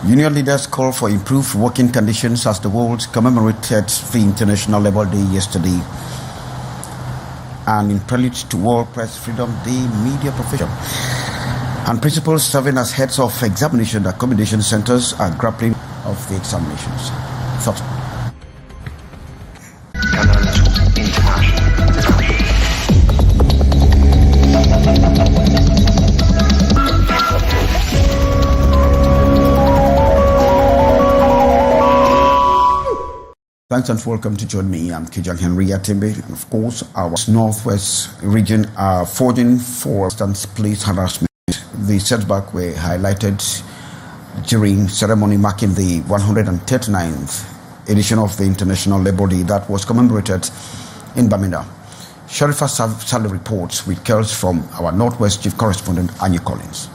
Union leaders call for improved working conditions as the world commemorated the International Labour Day yesterday. And in prelude to World Press Freedom Day, media profession and principals serving as heads of examination accommodation centers are grappling of the examinations. Canal International. Thanks and welcome to join me. I'm Kijang Henry Atimbe. And of course, our Northwest region are forging for police harassment. The setback were highlighted during ceremony marking the 139th edition of the International Labour Day that was commemorated in Bamenda. Sharifa Saleh reports with girls from our Northwest Chief Correspondent Annie Collins.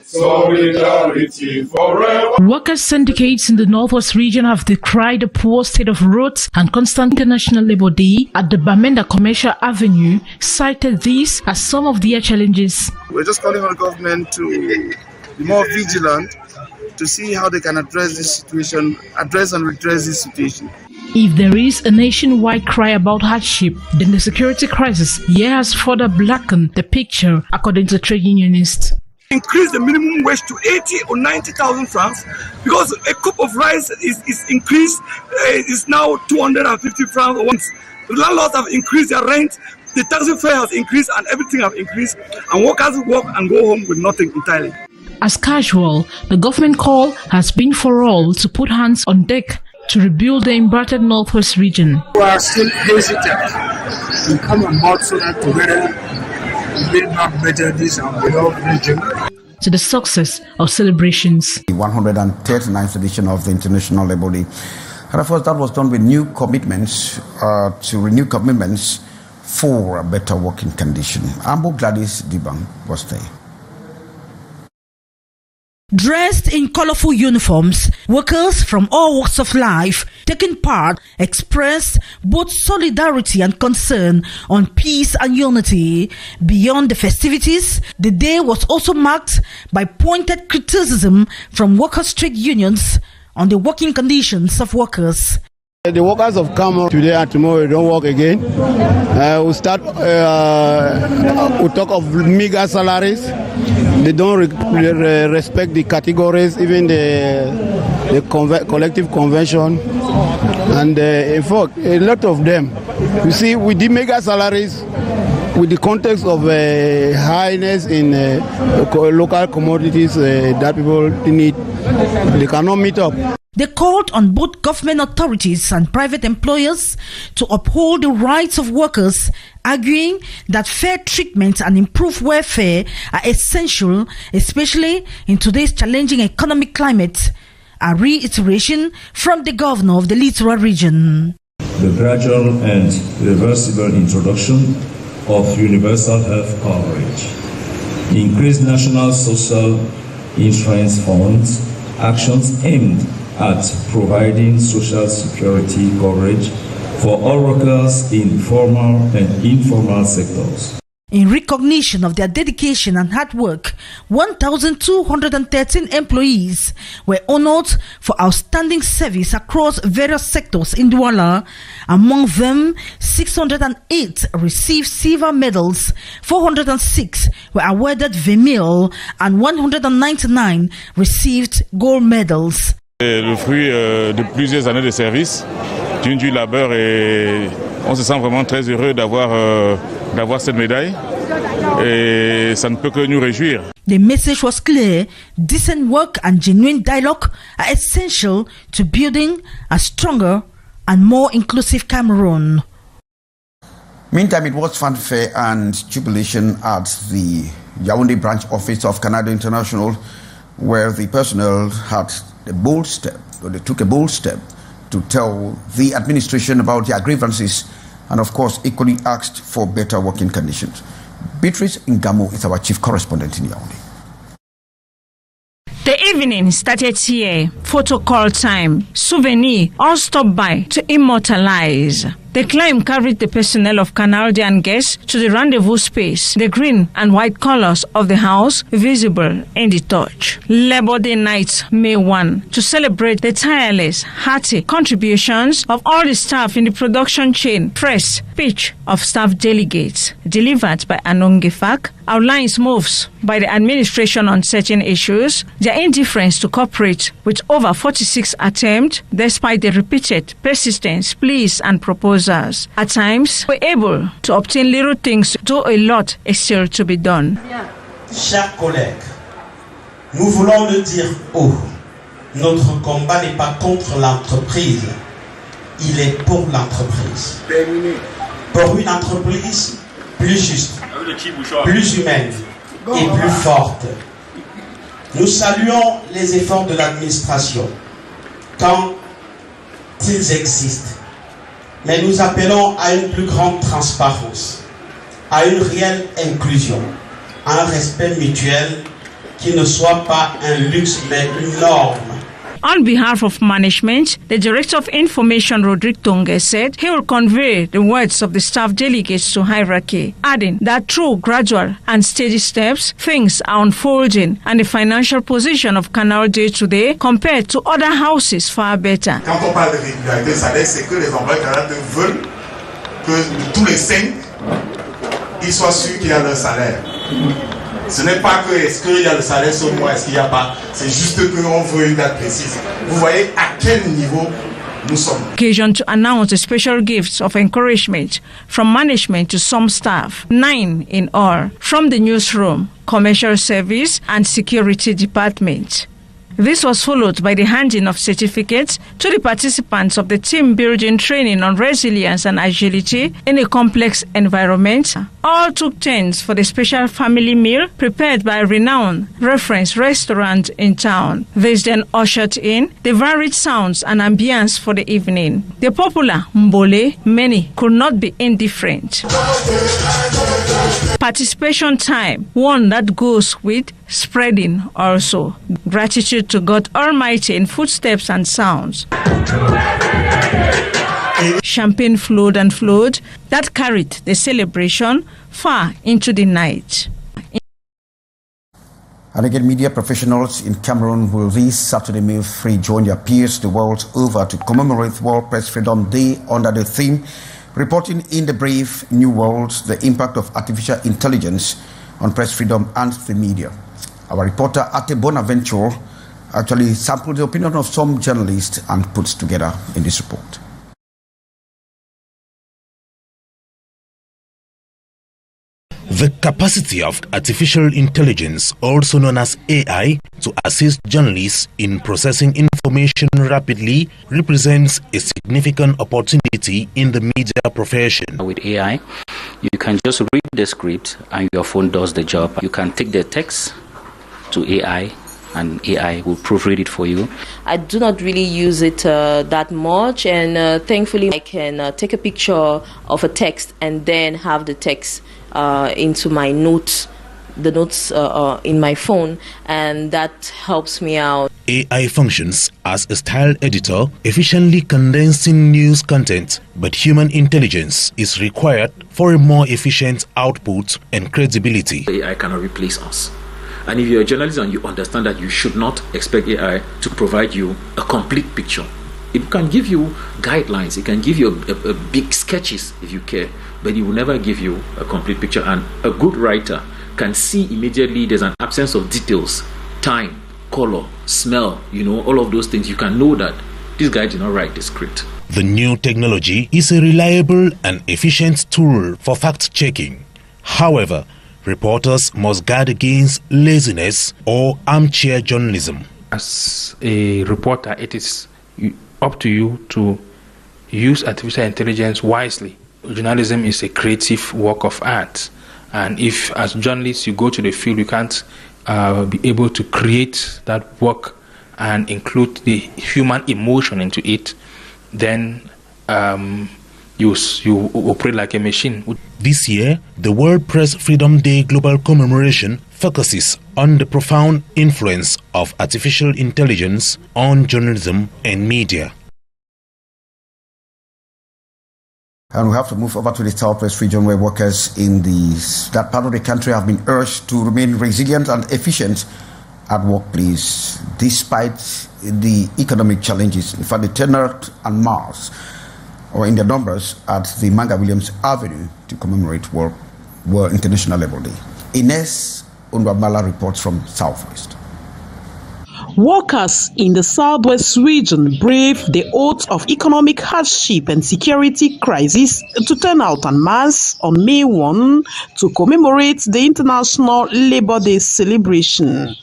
Solidarity forever. Workers' syndicates in the Northwest region have decried the poor state of roads and constant International Labour Day at the Bamenda Commercial Avenue, cited these as some of their challenges. We're just calling on the government to be more vigilant to see how they can address this situation, address and redress this situation. If there is a nationwide cry about hardship, then the security crisis here has further blackened the picture, according to trade unionists. Increase the minimum wage to 80 or 90,000 francs because a cup of rice is increased, is now 250 francs once. The landlords have increased their rent, the taxi fare has increased, and everything have increased, and workers work and go home with nothing entirely. As casual, the government call has been for all to put hands on deck to rebuild the embattled Northwest region. We are still hesitant to come on board so that together build back better this and beloved region. To the success of celebrations. The 139th edition of the International Labour Day. And of course, that was done with new commitments, to renew commitments for a better working condition. Ambo Gladys Dibang was there. Dressed in colorful uniforms, workers from all walks of life taking part expressed both solidarity and concern on peace and unity. Beyond the festivities, the day was also marked by pointed criticism from workers' trade unions on the working conditions of workers. The workers have come today and tomorrow they don't work again. We'll talk of meager salaries. They don't respect the categories, even the collective convention. And in fact, a lot of them, you see, with the mega salaries, with the context of highness in local commodities that people need, they cannot meet up. They called on both government authorities and private employers to uphold the rights of workers, arguing that fair treatment and improved welfare are essential, especially in today's challenging economic climate. A reiteration from the governor of the Littoral region. The gradual and reversible introduction of universal health coverage, increased national social insurance funds, actions aimed at providing social security coverage for all workers in formal and informal sectors. In recognition of their dedication and hard work, 1,213 employees were honored for outstanding service across various sectors in Douala. Among them, 608 received silver medals, 406 were awarded vermeil, and 199 received gold medals. Le fruit de plusieurs années de service, d'une du labeur, et on se sent vraiment très heureux d'avoir cette médaille et ça ne peut que nous réjouir. The message was clear: decent work and genuine dialogue are essential to building a stronger and more inclusive Cameroon. Meantime, it was fanfare and jubilation at the Yaoundé branch office of Canal International, where the personnel had a bold step, or they took a bold step to tell the administration about their grievances and, of course, equally asked for better working conditions. Beatrice Ngamo is our chief correspondent in Yaoundé. The evening started here. Photo call time, souvenir, all stopped by to immortalize. The climb carried the personnel of Canal and guests to the rendezvous space, the green and white colors of the house visible in the touch. Labor Day night, May 1, to celebrate the tireless, hearty contributions of all the staff in the production chain. Press, speech of staff delegates, delivered by Anongefak, outlines moves by the administration on certain issues, their indifference to cooperate with over 46 attempts, despite the repeated persistence, pleas and proposals. At times, we're able to obtain little things, though a lot is still to be done. Chers collègues, nous voulons le dire haut. Notre combat n'est pas contre l'entreprise, il est pour l'entreprise. Pour une entreprise plus juste, plus humaine et plus forte. Nous saluons les efforts de l'administration quand ils existent. Mais nous appelons à une plus grande transparence, à une réelle inclusion, à un respect mutuel qui ne soit pas un luxe mais une norme. On behalf of management, the Director of Information, Rodrigue Tonge, said he will convey the words of the staff delegates to hierarchy, adding that through gradual and steady steps, things are unfolding and the financial position of Canal day to day compared to other houses far better. Quand on parle de régularité de salaire, c'est que les employés Canal veulent que tous les 5, ils soient sûrs qu'il y a leur salaire. Ce n'est pas que est-ce qu'il y a le salaire sur moi, est-ce qu'il n'y a pas. C'est juste qu'on veut une date précise. Vous voyez à quel niveau nous sommes. Occasion to announce the special gifts of encouragement from management to some staff, 9 in all, from the newsroom, commercial service and security department. This was followed by the handing of certificates to the participants of the team building training on resilience and agility in a complex environment. All took turns for the special family meal prepared by a renowned reference restaurant in town. This then ushered in the varied sounds and ambience for the evening. The popular Mbole, many could not be indifferent. Participation time, one that goes with spreading also. Gratitude to God Almighty in footsteps and sounds. Champagne flowed and flowed that carried the celebration far into the night. And again, media professionals in Cameroon will this Saturday May 3 join their peers the world over to commemorate World Press Freedom Day under the theme Reporting in the Brave New World, the Impact of Artificial Intelligence on Press Freedom and the Media. Our reporter Ate Bonaventure actually sampled the opinion of some journalists and puts together in this report. The capacity of artificial intelligence, also known as AI, to assist journalists in processing information rapidly represents a significant opportunity in the media profession. With AI, you can just read the script and your phone does the job. You can take the text to AI and AI will proofread it for you. I do not really use it that much, and thankfully I can take a picture of a text and then have the text into my notes, the notes in my phone, and that helps me out. AI functions as a style editor, efficiently condensing news content, but human intelligence is required for a more efficient output and credibility. AI cannot replace us. And if you're a journalist and you understand that you should not expect AI to provide you a complete picture, it can give you guidelines, it can give you a big sketches if you care, but it will never give you a complete picture. And a good writer can see immediately there's an absence of details, time, color, smell, all of those things. You can know that this guy did not write the script. The new technology is a reliable and efficient tool for fact-checking. However, reporters must guard against laziness or armchair journalism. As a reporter, it is up to you to use artificial intelligence wisely. Journalism is a creative work of art, and if as journalists you go to the field, you can't be able to create that work and include the human emotion into it, then you operate like a machine. This year, the World Press Freedom Day Global Commemoration focuses on the profound influence of artificial intelligence on journalism and media. And we have to move over to the southwest region, where workers in that part of the country have been urged to remain resilient and efficient at workplace despite the economic challenges. In fact, they turned out en masse, or in their numbers, at the Manga Williams Avenue to commemorate World International Labour Day. Ines Unwabala reports from Southwest. Workers in the southwest region brave the odds of economic hardship and security crisis to turn out en masse on May 1 to commemorate the International Labour Day celebration.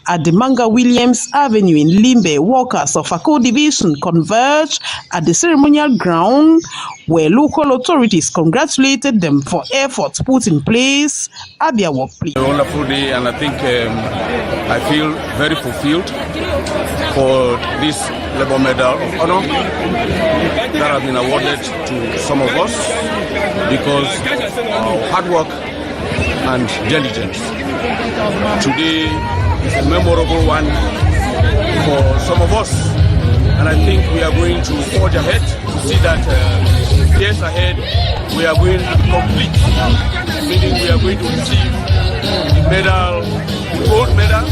At the Manga Williams Avenue in Limbe, workers of Ako Division converged at the ceremonial ground, where local authorities congratulated them for efforts put in place at their workplace. A wonderful day, and I think I feel very fulfilled for this Labour Medal of Honor that has been awarded to some of us because of hard work and diligence. Today is a memorable one for some of us, and I think we are going to forge ahead to see that years ahead we are going to be complete, meaning we are going to receive the medal, the gold medal,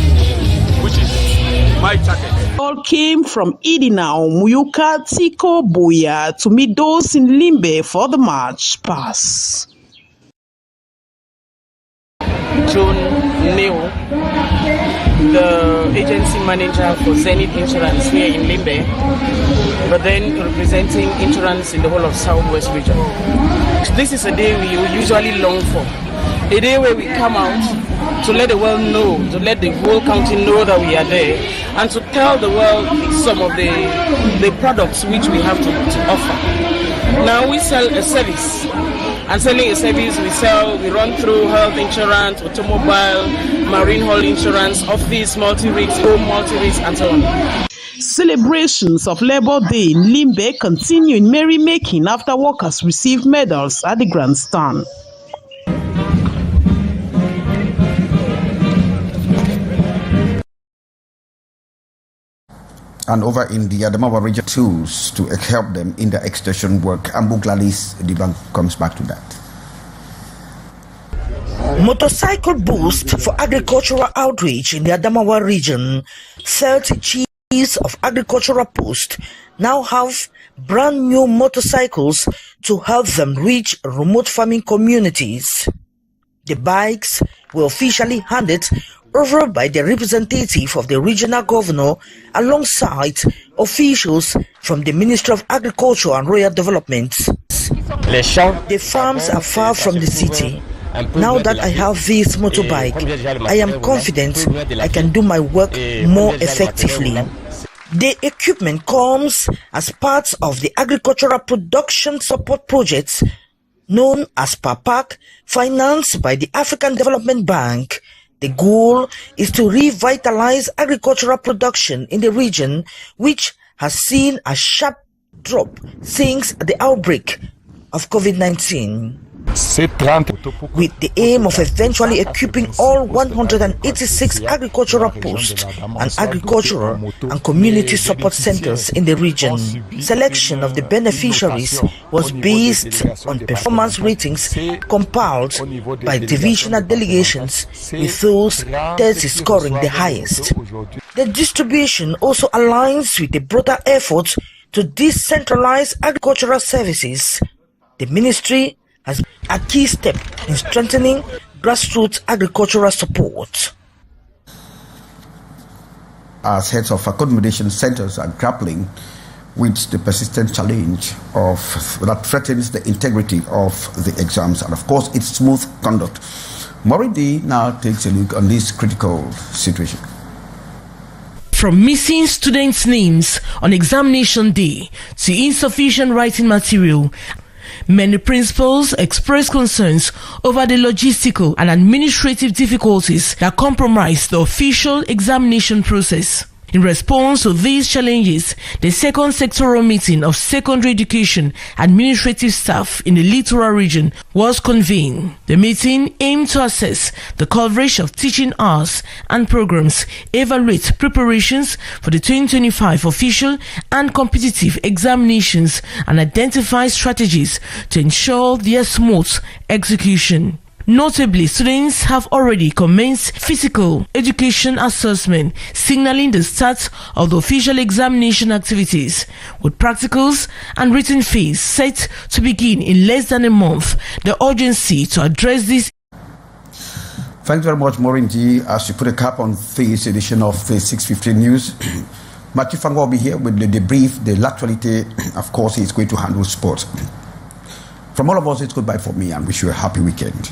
which is my target. All came from Idinao, Muyuka, Tiko, Boya to meet those in Limbe for the march past. John Neo, the agency manager for Zenith Insurance here in Limbe, but then representing insurance in the whole of Southwest region. This is a day we usually long for, a day where we come out to let the world know, to let the whole county know that we are there, and to tell the world some of the products which we have to offer. Now we sell a service. And selling a service, we run through health insurance, automobile, marine hull insurance, office, multi-rigs, home multi-rigs, and so on. Celebrations of Labour Day in Limbe continue in merrymaking after workers received medals at the grandstand. And over in the Adamawa region, tools to help them in their extension work. And Buglalis, the bank comes back to that. Motorcycle boost for agricultural outreach in the Adamawa region. 30 chiefs of agricultural posts now have brand new motorcycles to help them reach remote farming communities. The bikes were officially handed over by the representative of the regional governor alongside officials from the Ministry of Agriculture and Rural Development. The farms are far from the city. Now that I have this motorbike, I am confident I can do my work more effectively. The equipment comes as part of the agricultural production support project known as PAPAC, financed by the African Development Bank. The goal is to revitalize agricultural production in the region, which has seen a sharp drop since the outbreak of COVID-19. With the aim of eventually equipping all 186 agricultural posts and agricultural and community support centers in the region. Selection of the beneficiaries was based on performance ratings compiled by divisional delegations, with those 30 scoring the highest. The distribution also aligns with the broader effort to decentralize agricultural services. The ministry has a key step in strengthening grassroots agricultural support. As heads of accommodation centers are grappling with the persistent challenge that threatens the integrity of the exams and, of course, its smooth conduct. Moridi now takes a look on this critical situation. From missing students' names on examination day to insufficient writing material, many principals expressed concerns over the logistical and administrative difficulties that compromise the official examination process. In response to these challenges, the second sectoral meeting of secondary education administrative staff in the littoral region was convened. The meeting aimed to assess the coverage of teaching hours and programs, evaluate preparations for the 2025 official and competitive examinations, and identify strategies to ensure their smooth execution. Notably, students have already commenced physical education assessment, signaling the start of the official examination activities, with practicals and written phase set to begin in less than a month. The urgency to address this. Thanks very much, Maureen G. As you put a cap on this edition of the 6:15 News, Matthew Fang will be here with the debrief, the actuality. Of course, he's going to handle sports. From all of us, it's goodbye for me and wish you a happy weekend.